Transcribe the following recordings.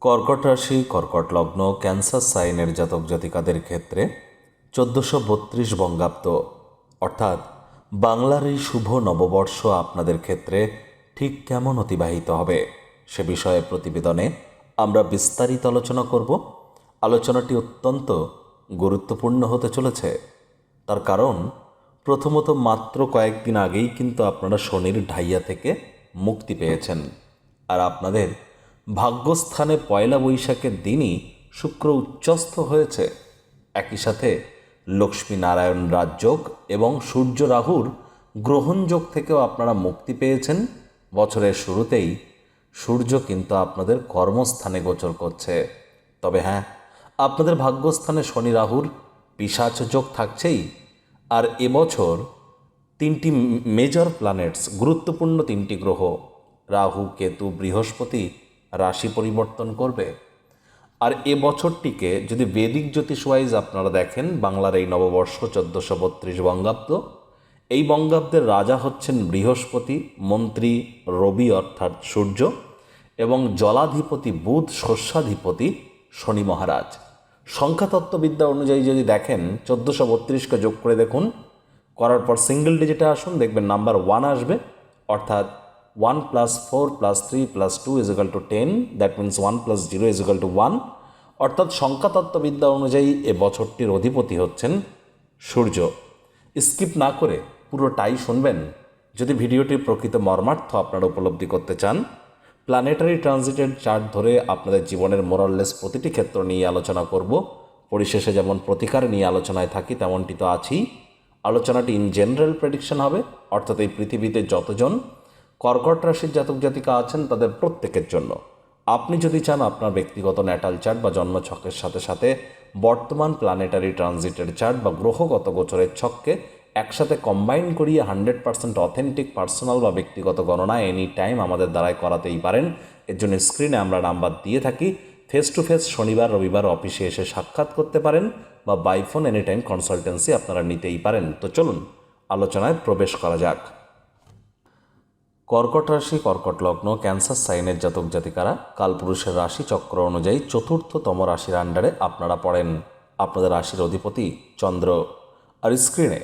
কর্কট রাশি, কর্কট লগ্ন, ক্যান্সার সাইনের জাতক জাতিকাদের ক্ষেত্রে 1432 বঙ্গাব্দ অর্থাৎ বাংলার এই শুভ নববর্ষ আপনাদের ক্ষেত্রে ঠিক কেমন অতিবাহিত হবে সে বিষয়ে প্রতিবেদনে আমরা বিস্তারিত আলোচনা করব। আলোচনাটি অত্যন্ত গুরুত্বপূর্ণ হতে চলেছে। তার কারণ প্রথমত মাত্র কয়েকদিন আগেই কিন্তু আপনারা শনির ঢাইয়া থেকে মুক্তি পেয়েছেন, আর আপনাদের ভাগ্যস্থানে পয়লা বৈশাখের দিনই শুক্র উচ্চস্থ হয়েছে। একই সাথে লক্ষ্মী নারায়ণ রাজযোগ এবং সূর্য রাহুর গ্রহণযোগ থেকেও আপনারা মুক্তি পেয়েছেন। বছরের শুরুতেই সূর্য কিন্তু আপনাদের কর্মস্থানে গোচর করছে। তবে হ্যাঁ, আপনাদের ভাগ্যস্থানে শনি রাহুর পিশাচ যোগ থাকছেই। আর এবছর তিনটি মেজর প্ল্যানেটস, গুরুত্বপূর্ণ তিনটি গ্রহ রাহু, কেতু, বৃহস্পতি রাশি পরিবর্তন করবে। আর এ বছরটিকে যদি বেদিক জ্যোতিষ ওয়াইজ আপনারা দেখেন, বাংলার এই নববর্ষ 1432 বঙ্গাব্দ, এই বঙ্গাব্দের রাজা হচ্ছেন বৃহস্পতি, মন্ত্রী রবি অর্থাৎ সূর্য, এবং জলাধিপতি বুধ, শস্যাধিপতি শনি মহারাজ। সংখ্যাতত্ত্ববিদ্যা অনুযায়ী যদি দেখেন 1432কে যোগ করে দেখুন, করার পর সিঙ্গেল ডিজিটে আসুন, দেখবেন নাম্বার 1 আসবে, অর্থাৎ 1 + 4 + 3 + 2 = 10, দ্যাট মিন্স 1 + 0 = 1। অর্থাৎ সংখ্যাতত্ত্ববিদ্যা অনুযায়ী এ বছরটির অধিপতি হচ্ছেন সূর্য। স্কিপ না করে পুরোটাই শুনবেন যদি ভিডিওটির প্রকৃত মর্মার্থ আপনারা উপলব্ধি করতে চান। প্ল্যানেটারি ট্রানজিটের চার্ট ধরে আপনাদের জীবনের মোরাললেস প্রতিটি ক্ষেত্র নিয়ে আলোচনা করব। পরিশেষে যেমন প্রতিকার নিয়ে আলোচনায় থাকি তেমনটি তো আছেই। আলোচনাটি ইন জেনারেল প্রেডিকশন হবে, অর্থাৎ এই পৃথিবীতে যতজন কর্কট রাশির জাতক জাতিকা আছেন তাদের প্রত্যেকের জন্য। আপনি যদি চান আপনার ব্যক্তিগত ন্যাটাল চার্ট বা জন্মছকের সাথে সাথে বর্তমান প্ল্যানেটারি ট্রানজিটের চার্ট বা গ্রহগত গোচরের ছককে একসাথে কম্বাইন করিয়ে 100% অথেন্টিক পার্সোনাল বা ব্যক্তিগত গণনা এনি টাইম আমাদের দ্বারাই করাতেই পারেন। এর জন্য স্ক্রিনে আমরা নাম্বার দিয়ে থাকি। ফেস টু ফেস শনিবার রবিবার অফিসে এসে সাক্ষাৎ করতে পারেন বা by phone any time consultancy আপনারা নিতেই পারেন। তো চলুন আলোচনায় প্রবেশ করা যাক। কর্কট রাশি, কর্কট লগ্ন, ক্যান্সার সাইনের জাতক জাতিকারা কালপুরুষের রাশি চক্র অনুযায়ী চতুর্থতম রাশির আন্ডারে আপনারা পড়েন। আপনাদের রাশির অধিপতি চন্দ্র। আর স্ক্রিনে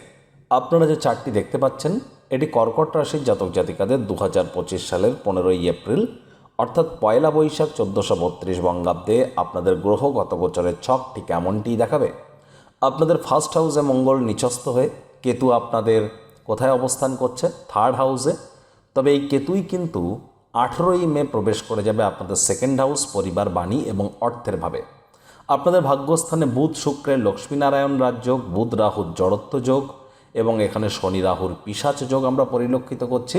আপনারা যে চার্টটি দেখতে পাচ্ছেন, এটি কর্কট রাশির জাতক জাতিকাদের 2025 সালের 15ই এপ্রিল অর্থাৎ পয়লা বৈশাখ 1432 বঙ্গাব্দে আপনাদের গ্রহগত গোচরের ছক ঠিক এমনটিই দেখাবে। আপনাদের ফার্স্ট হাউসে মঙ্গল নিচস্থ হয়ে কেতু আপনাদের কোথায় অবস্থান করছে? থার্ড হাউসে। তবে এই কেতুই কিন্তু 18ই মে প্রবেশ করে যাবে আপনাদের সেকেন্ড হাউস, পরিবার, বাণী এবং অর্থের ভাবে। আপনাদের ভাগ্যস্থানে বুধ শুক্রের লক্ষ্মীনারায়ণ রাজযোগ, বুধ রাহুর জড়ত্ব যোগ এবং এখানে শনি রাহুর পিশাচ যোগ আমরা পরিলক্ষিত করছি।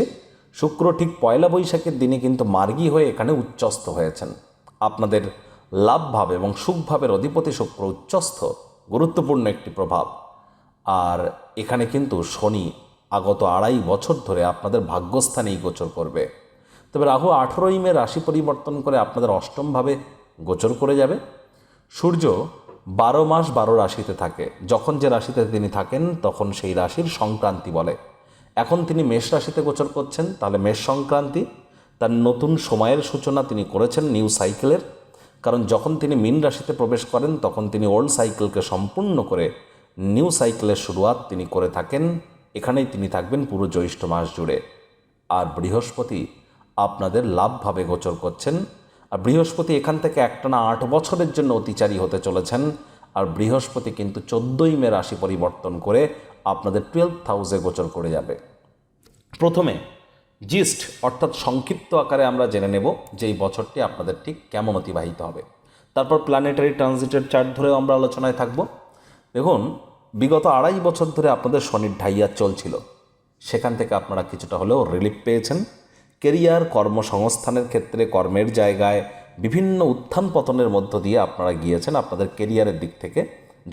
শুক্র ঠিক পয়লা বৈশাখের দিনে কিন্তু মার্গী হয়ে এখানে উচ্চস্থ হয়েছেন। আপনাদের লাভভাব এবং সুখভাবের অধিপতি শুক্র উচ্চস্থ, গুরুত্বপূর্ণ একটি প্রভাব। আর এখানে কিন্তু শনি আগত 2.5 বছর ধরে আপনাদের ভাগ্যস্থানেই গোচর করবে। তবে রাহু 18ই মে রাশি পরিবর্তন করে আপনাদের অষ্টমভাবে গোচর করে যাবে। সূর্য 12 মাস 12 রাশিতে থাকে। যখন যে রাশিতে তিনি থাকেন তখন সেই রাশির সংক্রান্তি বলে। এখন তিনি মেষ রাশিতে গোচর করছেন, তাহলে মেষ সংক্রান্তি, তার নতুন সময়ের সূচনা তিনি করেছেন নিউ সাইকেলের। কারণ যখন তিনি মীন রাশিতে প্রবেশ করেন তখন তিনি ওল্ড সাইকেলকে সম্পূর্ণ করে নিউ সাইকেলের শুরুয়াত তিনি করে থাকেন। এখানেই তিনি থাকবেন পুরো জ্যৈষ্ঠ মাস জুড়ে। আর বৃহস্পতি আপনাদের লাভভাবে গোচর করছেন। আর বৃহস্পতি এখান থেকে একটানা 8 বছরের জন্য অতিচারী হতে চলেছেন। আর বৃহস্পতি কিন্তু 14ই মে রাশি পরিবর্তন করে আপনাদের 12th হাউসে গোচর করে যাবে। প্রথমে জিস্ট অর্থাৎ সংক্ষিপ্ত আকারে আমরা জেনে নেব যে এই বছরটি আপনাদের ঠিক কেমন অতিবাহিত হবে। তারপর প্ল্যানেটারি ট্রানজিটের চার্ট ধরেও আমরা আলোচনায় থাকব। দেখুন, বিগত 2.5 বছর ধরে আপনাদের শনির ঢাইয়া চলছিল, সেখান থেকে আপনারা কিছুটা হলেও রিলিফ পেয়েছেন। কেরিয়ার, কর্মসংস্থানের ক্ষেত্রে, কর্মের জায়গায় বিভিন্ন উত্থান পতনের মধ্য দিয়ে আপনারা গিয়েছেন আপনাদের কেরিয়ারের দিক থেকে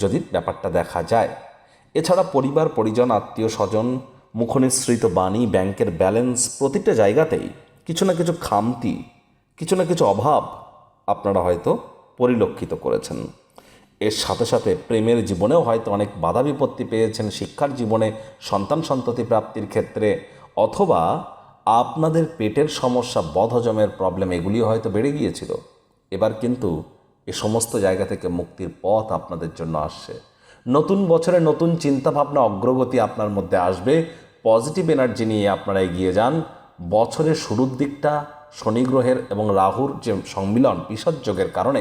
যদি ব্যাপারটা দেখা যায়। এছাড়া পরিবার, পরিজন, আত্মীয় স্বজন, মুখনিসৃত বাণী, ব্যাংকের ব্যালেন্স, প্রতিটা জায়গাতেই কিছু না কিছু খামতি, কিছু না কিছু অভাব আপনারা হয়তো পরিলক্ষিত করেছেন। এর সাথে সাথে প্রেমের জীবনেও হয়তো অনেক বাধা বিপত্তি পেয়েছেন, শিক্ষার জীবনে, সন্তান সন্ততি প্রাপ্তির ক্ষেত্রে, অথবা আপনাদের পেটের সমস্যা, বদহজমের প্রবলেম, এগুলিও হয়তো বেড়ে গিয়েছিল। এবার কিন্তু এ সমস্ত জায়গা থেকে মুক্তির পথ আপনাদের জন্য আসছে। নতুন বছরে নতুন চিন্তাভাবনা, অগ্রগতি আপনার মধ্যে আসবে। পজিটিভ এনার্জি নিয়ে আপনারা এগিয়ে যান। বছরের শুরুর দিকটা শনি গ্রহের এবং রাহুর যে সম্মিলন পিশাচ যোগের কারণে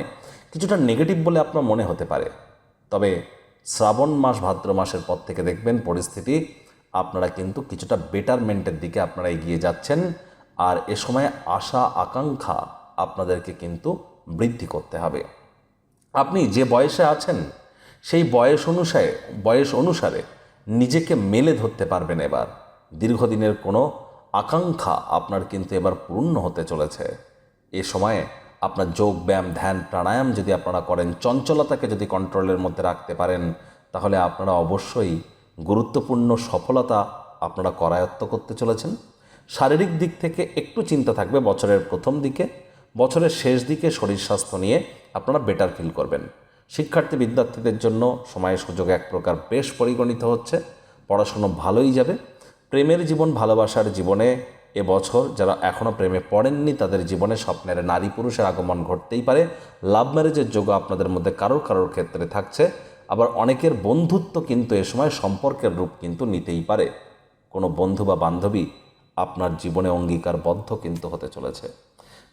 কিছুটা নেগেটিভ বলে আপনার মনে হতে পারে, তবে শ্রাবণ মাস ভাদ্র মাসের পর থেকে দেখবেন পরিস্থিতি আপনারা কিন্তু কিছুটা বেটারমেন্টের দিকে আপনারা এগিয়ে যাচ্ছেন। আর এ সময় আশা আকাঙ্ক্ষা আপনাদেরকে কিন্তু বৃদ্ধি করতে হবে। আপনি যে বয়সে আছেন সেই বয়স অনুসারে নিজেকে মেলে ধরতে পারবেন। এবার দীর্ঘদিনের কোনো আকাঙ্ক্ষা আপনার কিন্তু এবার পূর্ণ হতে চলেছে। এ সময়ে আপনার যোগ ব্যায়াম, ধ্যান, প্রাণায়াম যদি আপনারা করেন, চঞ্চলতাকে যদি কন্ট্রোলের মধ্যে রাখতে পারেন, তাহলে আপনারা অবশ্যই গুরুত্বপূর্ণ সফলতা আপনারা করায়ত্ত করতে চলেছেন। শারীরিক দিক থেকে একটু চিন্তা থাকবে বছরের প্রথম দিকে, বছরের শেষ দিকে শরীর স্বাস্থ্য নিয়ে আপনারা বেটার ফিল করবেন। শিক্ষার্থী বিদ্যার্থীদের জন্য সময়ের সুযোগ এক প্রকার বেশ পরিগণিত হচ্ছে, পড়াশুনো ভালোই যাবে। প্রেমের জীবন, ভালোবাসার জীবনে এবছর যারা এখনও প্রেমে পড়েননি তাদের জীবনে স্বপ্নের নারী পুরুষের আগমন ঘটতেই পারে। লাভ ম্যারেজের যোগ আপনাদের মধ্যে কারোর ক্ষেত্রে থাকছে। আবার অনেকের বন্ধুত্ব কিন্তু এ সময় সম্পর্কের রূপ কিন্তু নিতেই পারে। কোনো বন্ধু বা বান্ধবী আপনার জীবনে অঙ্গীকারবদ্ধ কিন্তু হতে চলেছে।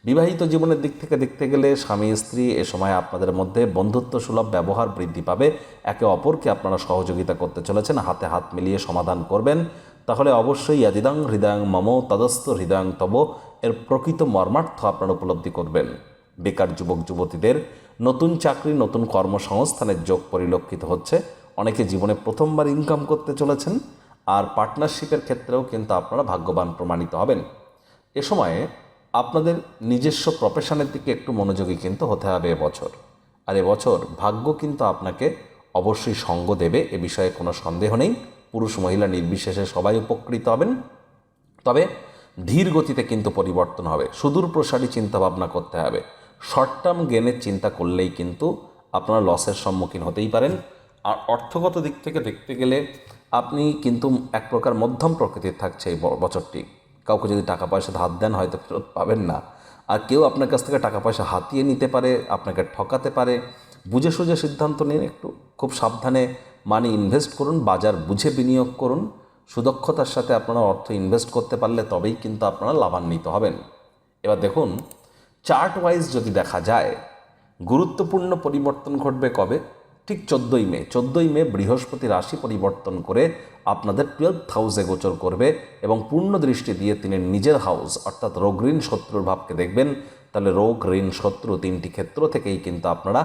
বিবাহিত জীবনের দিক থেকে দেখতে গেলে স্বামী স্ত্রী এ সময় আপনাদের মধ্যে বন্ধুত্ব সুলভ ব্যবহার বৃদ্ধি পাবে। একে অপরকে আপনারা সহযোগিতা করতে চলেছেন, হাতে হাত মিলিয়ে সমাধান করবেন। তাহলে অবশ্যই ইয়াদিদাং হৃদয়ং মম তদস্থ হৃদয়ং তব এর প্রকৃত মর্মার্থ আপনারা উপলব্ধি করবেন। বেকার যুবক যুবতীদের নতুন চাকরি, নতুন কর্মসংস্থানের যোগ পরিলক্ষিত হচ্ছে। অনেকে জীবনে প্রথমবার ইনকাম করতে চলেছেন। আর পার্টনারশিপের ক্ষেত্রেও কিন্তু আপনারা ভাগ্যবান প্রমাণিত হবেন। এ সময়ে আপনাদের নিজস্ব প্রফেশনের দিকে একটু মনোযোগী কিন্তু হতে হবে এবছর। আর এবছর ভাগ্য কিন্তু আপনাকে অবশ্যই সঙ্গ দেবে, এ বিষয়ে কোনো সন্দেহ নেই। পুরুষ মহিলা নির্বিশেষে সবাই উপকৃত হবেন। তবে ধীর গতিতে কিন্তু পরিবর্তন হবে, সুদূর প্রসারী চিন্তাভাবনা করতে হবে। শর্ট টার্ম গেনের চিন্তা করলেই কিন্তু আপনারা লসের সম্মুখীন হতেই পারেন। আর অর্থগত দিক থেকে দেখতে গেলে আপনি কিন্তু এক প্রকার মধ্যম প্রকৃতির থাকছে এই বছরটি। কাউকে যদি টাকা পয়সা ধার দেন হয়তো ফেরত পাবেন না, আর কেউ আপনার কাছ থেকে টাকা পয়সা হাতিয়ে নিতে পারে, আপনাকে ঠকাতে পারে। বুঝে সুঝে সিদ্ধান্ত নিন, একটু খুব সাবধানে মানি ইনভেস্ট করুন, বাজার বুঝে বিনিয়োগ করুন। সুদক্ষতার সাথে আপনারা অর্থ ইনভেস্ট করতে পারলে তবেই কিন্তু আপনারা লাভান্বিত হবেন। এবার দেখুন চার্ট ওয়াইজ যদি দেখা যায়, গুরুত্বপূর্ণ পরিবর্তন ঘটবে কবে? ঠিক 14ই মে বৃহস্পতি রাশি পরিবর্তন করে আপনাদের 12th হাউসে গোচর করবে এবং পূর্ণ দৃষ্টি দিয়ে তিনি নিজের হাউস অর্থাৎ রোগ ঋণ শত্রুর ভাবকে দেখবেন। তাহলে রোগ ঋণ শত্রু তিনটি ক্ষেত্র থেকেই কিন্তু আপনারা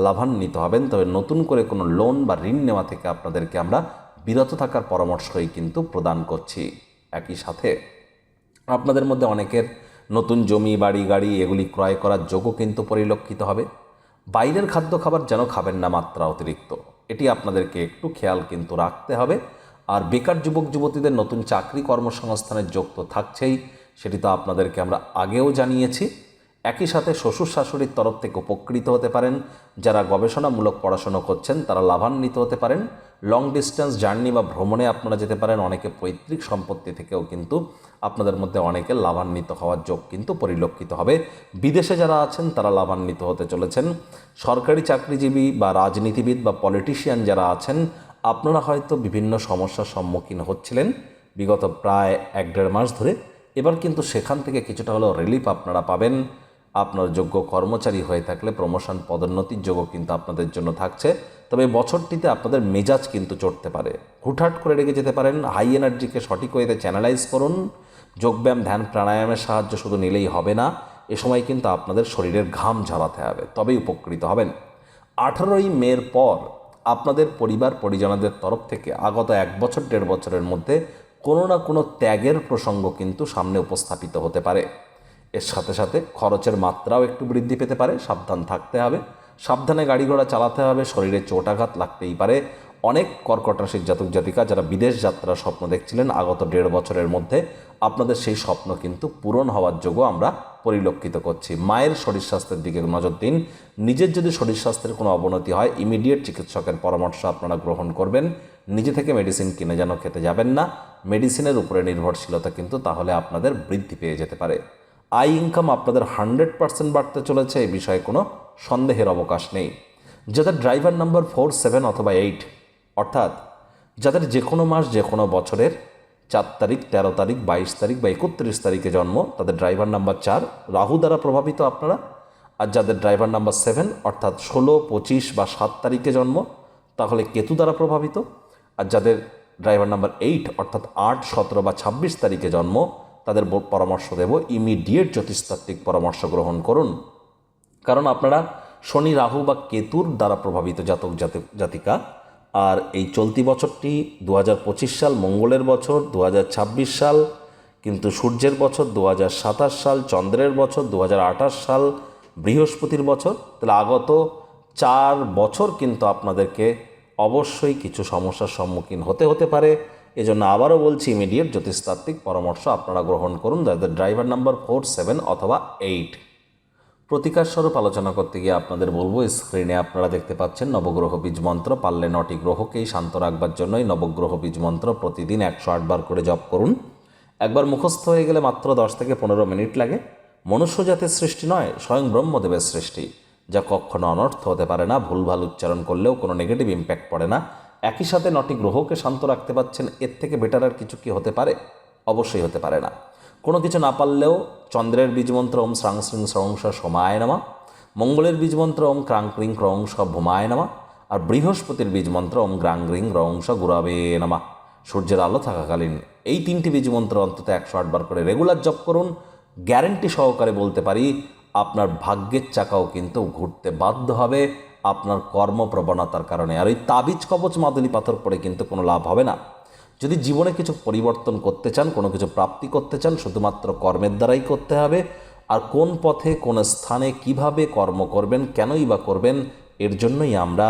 লাভান্বিত হবেন। তবে নতুন করে কোনো লোন বা ঋণ নেওয়া থেকে আপনাদেরকে আমরা বিরত থাকার পরামর্শই কিন্তু প্রদান করছি। একই সাথে আপনাদের মধ্যে অনেকের নতুন জমি, বাড়ি, গাড়ি এগুলি ক্রয় করার যোগও কিন্তু পরিলক্ষিত হবে। বাইরের খাদ্য খাবার যেন খাবেন না মাত্রা অতিরিক্ত, এটি আপনাদেরকে একটু খেয়াল কিন্তু রাখতে হবে। আর বেকার যুবক যুবতীদের নতুন চাকরি কর্মসংস্থানের যোগ তো থাকছেই, সেটি তো আপনাদেরকে আমরা আগেও জানিয়েছি। একই সাথে শ্বশুর শাশুড়ির তরফ থেকে উপকৃত হতে পারেন। যারা গবেষণামূলক পড়াশোনা করছেন তারা লাভান্বিত হতে পারেন। লং ডিস্টেন্স জার্নি বা ভ্রমণে আপনারা যেতে পারেন। অনেকে পৈতৃক সম্পত্তি থেকেও কিন্তু আপনাদের মধ্যে অনেকে লাভান্বিত হওয়ার যোগ কিন্তু পরিলক্ষিত হবে। বিদেশে যারা আছেন তারা লাভান্বিত হতে চলেছেন। সরকারি চাকরিজীবী বা রাজনীতিবিদ বা পলিটিশিয়ান যারা আছেন, আপনারা হয়তো বিভিন্ন সমস্যার সম্মুখীন হচ্ছিলেন বিগত প্রায় 1-1.5 মাস ধরে। এবার কিন্তু সেখান থেকে কিছুটা হলেও রিলিফ আপনারা পাবেন। আপনার যোগ্য কর্মচারী হয়ে থাকলে প্রমোশন, পদোন্নতির যোগও কিন্তু আপনাদের জন্য থাকছে। তবে বছরটিতে আপনাদের মেজাজ কিন্তু চড়তে পারে, হুটহাট করে রেগে যেতে পারেন। হাই এনার্জিকে সঠিক ওয়েতে চ্যানেলাইজ করুন। যোগব্যায়াম, ধ্যান, প্রাণায়ামের সাহায্য শুধু নিলেই হবে না, এ সময় কিন্তু আপনাদের শরীরের ঘাম ঝরাতে হবে, তবেই উপকৃত হবেন। 18ই মের পর আপনাদের পরিবার পরিজনদের তরফ থেকে আগত 1 বছর 1.5 বছরের মধ্যে কোনো না কোনো ত্যাগের প্রসঙ্গ কিন্তু সামনে উপস্থাপিত হতে পারে। এর সাথে সাথে খরচের মাত্রাও একটু বৃদ্ধি পেতে পারে, সাবধান থাকতে হবে। সাবধানে গাড়ি ঘোড়া চালাতে হবে, শরীরে চোটাঘাত লাগতেই পারে। অনেক কর্কট রাশির জাতক জাতিকা যারা বিদেশ যাত্রার স্বপ্ন দেখছিলেন আগত 1.5 বছরের মধ্যে, আপনাদের সেই স্বপ্ন কিন্তু পূরণ হওয়ার যোগও আমরা পরিলক্ষিত করছি। মায়ের শরীর স্বাস্থ্যের দিকে নজর দিন। নিজের যদি শরীর স্বাস্থ্যের কোনো অবনতি হয় ইমিডিয়েট চিকিৎসকের পরামর্শ আপনারা গ্রহণ করবেন। নিজে থেকে মেডিসিন কিনে যেন খেতে যাবেন না। মেডিসিনের উপরে নির্ভরশীলতা কিন্তু তাহলে আপনাদের বৃদ্ধি পেয়ে যেতে পারে। আয় ইনকাম আপনাদের 100% বাড়তে চলেছে, এই বিষয়ে কোনো সন্দেহের অবকাশ নেই। যাদের ড্রাইভার নাম্বার 4, 7 অথবা 8, অর্থাৎ যাদের যে কোনো মাস যে কোনো বছরের 4 তারিখ, 13 তারিখ, 22 তারিখ বা 31 তারিখে জন্ম, তাদের ড্রাইভার নাম্বার 4, রাহু দ্বারা প্রভাবিত আপনারা। আর যাদের ড্রাইভার নাম্বার 7 অর্থাৎ 16, 25 বা 7 তারিখে জন্ম, তাহলে কেতু দ্বারা প্রভাবিত। আর যাদের ড্রাইভার নাম্বার 8 অর্থাৎ 8, 17 বা 26 তারিখে জন্ম, তাদের পরামর্শ দেব ইমিডিয়েট জ্যোতিষতাত্ত্বিক পরামর্শ গ্রহণ করুন। কারণ আপনারা শনি, রাহু বা কেতুর দ্বারা প্রভাবিত জাতক জাতিকা। আর এই চলতি বছরটি 2025 সাল মঙ্গলের বছর, 2026 সাল কিন্তু সূর্যের বছর, 2027 সাল চন্দ্রের বছর, 2028 সাল বৃহস্পতির বছর। তাহলে আগত 4 বছর কিন্তু আপনাদেরকে অবশ্যই কিছু সমস্যার সম্মুখীন হতে পারে। এজন্য আবারও বলছি ইমিডিয়েট জ্যোতিষতাত্ত্বিক পরামর্শ আপনারা গ্রহণ করুন যাদের ড্রাইভার নাম্বার 4, 7 অথবা 8। প্রতিকার স্বরূপ আলোচনা করতে গিয়ে আপনাদের বলবো, স্ক্রিনে আপনারা দেখতে পাচ্ছেন নবগ্রহ বীজ মন্ত্র। পারলে 9টি গ্রহকেই শান্ত রাখবার জন্যই নবগ্রহ বীজ মন্ত্র প্রতিদিন 108 বার করে জপ করুন। একবার মুখস্থ হয়ে গেলে মাত্র 10 থেকে 15 মিনিট লাগে। মনুষ্য জাতির সৃষ্টি নয়, স্বয়ং ব্রহ্মদেবের সৃষ্টি, যা কখনো অনর্থ হতে পারে না। ভুলভাল উচ্চারণ করলেও কোনো নেগেটিভ ইম্প্যাক্ট পড়ে না। একই সাথে 9টি গ্রহকে শান্ত রাখতে পারছেন, এর থেকে বেটার আর কিছু কি হতে পারে? অবশ্যই হতে পারে না। কোনো কিছু না পারলেও চন্দ্রের বীজমন্ত্র ওম শ্রাং শ্রিং স্রংস সোমায় নামা, মঙ্গলের বীজমন্ত্র ওম ক্রাং ক্রিং ক্রংস ভূমায় নামা, আর বৃহস্পতির বীজমন্ত্র ওম গ্রাং গ্রিং রংস গুরাবে নামা। সূর্যের আলো থাকাকালীন এই 3টি বীজমন্ত্র অন্তত 108 বার করে রেগুলার জপ করুন। গ্যারেন্টি সহকারে বলতে পারি আপনার ভাগ্যের চাকাও কিন্তু ঘুরতে বাধ্য হবে আপনার কর্মপ্রবণতার কারণে। আর ওই তাবিজ কবচ মাদুলি পাথর পড়ে কিন্তু কোনো লাভ হবে না। যদি জীবনে কিছু পরিবর্তন করতে চান, কোনো কিছু প্রাপ্তি করতে চান, শুধুমাত্র কর্মের দ্বারাই করতে হবে। আর কোন পথে, কোন স্থানে, কিভাবে কর্ম করবেন, কেনই বা করবেন, এর জন্যই আমরা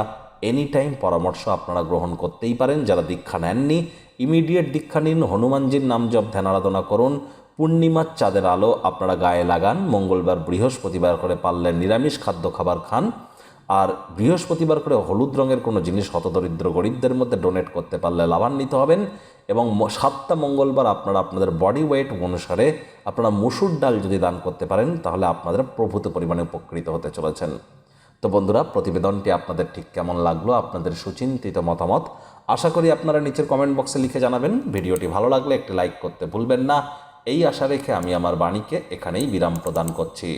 এনি টাইম পরামর্শ আপনারা গ্রহণ করতেই পারেন। যারা দীক্ষা নেননি, ইমিডিয়েট দীক্ষা নিন। হনুমানজির নাম জপ ধ্যান আরাধনা করুন। পূর্ণিমার চাঁদের আলো আপনারা গায়ে লাগান। মঙ্গলবার, বৃহস্পতিবার করে পারলে নিরামিষ খাদ্য খাবার খান। আর বৃহস্পতিবার করে হলুদ রঙের কোনো জিনিস হতদরিদ্র গরিবদের মধ্যে ডোনেট করতে পারলে লাভান্বিত হবেন। এবং 7টা মঙ্গলবার আপনারা আপনাদের বডি ওয়েট অনুসারে আপনারা মসুর ডাল যদি দান করতে পারেন, তাহলে আপনাদের প্রভূত পরিমাণে উপকৃত হতে চলেছেন। তো বন্ধুরা, প্রতিবেদনটি আপনাদের ঠিক কেমন লাগলো, আপনাদের সুচিন্তিত মতামত আশা করি আপনারা নিচের কমেন্ট বক্সে লিখে জানাবেন। ভিডিওটি ভালো লাগলে একটি লাইক করতে ভুলবেন না। এই আশা রেখে আমি আমার বাণীকে এখানেই বিরাম প্রদান করছি।